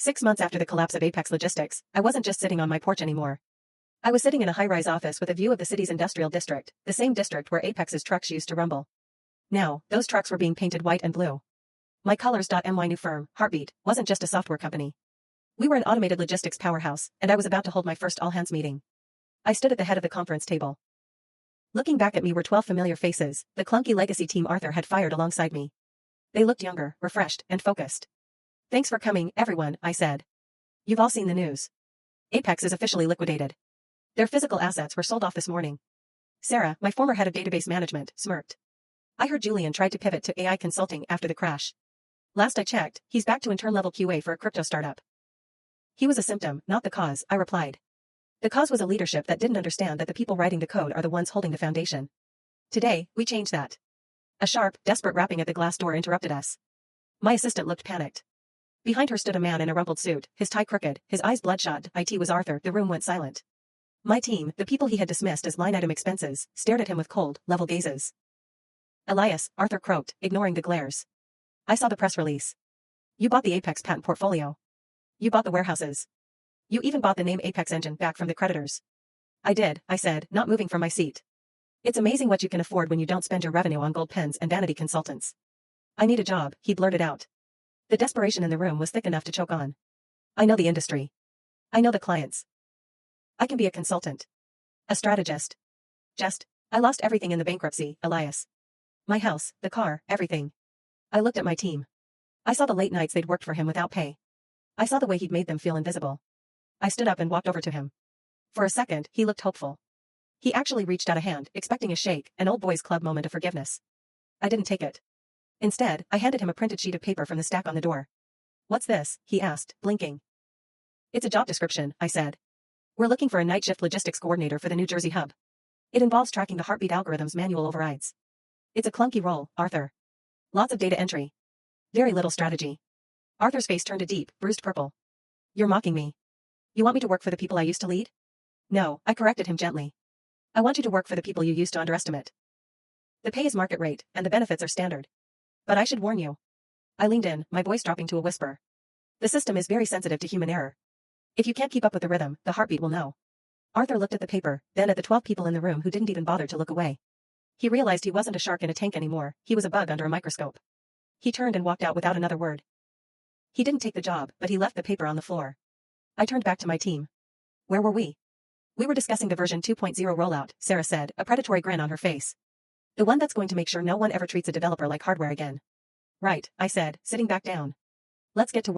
6 months after the collapse of Apex Logistics, I wasn't just sitting on my porch anymore. I was sitting in a high-rise office with a view of the city's industrial district, the same district where Apex's trucks used to rumble. Now, those trucks were being painted white and blue. My Colors.my new firm, Heartbeat, wasn't just a software company. We were an automated logistics powerhouse, and I was about to hold my first all-hands meeting. I stood at the head of the conference table. Looking back at me were 12 familiar faces, the clunky legacy team Arthur had fired alongside me. They looked younger, refreshed, and focused. "Thanks for coming, everyone," I said. "You've all seen the news. Apex is officially liquidated. Their physical assets were sold off this morning." Sarah, my former head of database management, smirked. "I heard Julian tried to pivot to AI consulting after the crash. Last I checked, he's back to intern-level QA for a crypto startup." "He was a symptom, not the cause," I replied. "The cause was a leadership that didn't understand that the people writing the code are the ones holding the foundation. Today, we change that." A sharp, desperate rapping at the glass door interrupted us. My assistant looked panicked. Behind her stood a man in a rumpled suit, his tie crooked, his eyes bloodshot. "It was Arthur." The room went silent. My team, the people he had dismissed as line-item expenses, stared at him with cold, level gazes. "Elias," Arthur croaked, ignoring the glares. "I saw the press release. You bought the Apex patent portfolio. You bought the warehouses. You even bought the name Apex Engine back from the creditors." "I did," I said, not moving from my seat. "It's amazing what you can afford when you don't spend your revenue on gold pens and vanity consultants." "I need a job," he blurted out. The desperation in the room was thick enough to choke on. "I know the industry. I know the clients. I can be a consultant. A strategist. I lost everything in the bankruptcy, Elias. My house, the car, everything." I looked at my team. I saw the late nights they'd worked for him without pay. I saw the way he'd made them feel invisible. I stood up and walked over to him. For a second, he looked hopeful. He actually reached out a hand, expecting a shake, an old boys club moment of forgiveness. I didn't take it. Instead, I handed him a printed sheet of paper from the stack on the door. "What's this?" he asked, blinking. "It's a job description," I said. "We're looking for a night shift logistics coordinator for the New Jersey hub. It involves tracking the Heartbeat algorithm's manual overrides. It's a clunky role, Arthur. Lots of data entry. Very little strategy." Arthur's face turned a deep, bruised purple. "You're mocking me. You want me to work for the people I used to lead?" "No," I corrected him gently. "I want you to work for the people you used to underestimate. The pay is market rate, and the benefits are standard. But I should warn you." I leaned in, my voice dropping to a whisper. "The system is very sensitive to human error. If you can't keep up with the rhythm, the Heartbeat will know." Arthur looked at the paper, then at the 12 people in the room who didn't even bother to look away. He realized he wasn't a shark in a tank anymore, he was a bug under a microscope. He turned and walked out without another word. He didn't take the job, but he left the paper on the floor. I turned back to my team. Where were we? "We were discussing the version 2.0 rollout," Sarah said, a predatory grin on her face. "The one that's going to make sure no one ever treats a developer like hardware again." "Right," I said, sitting back down. "Let's get to work."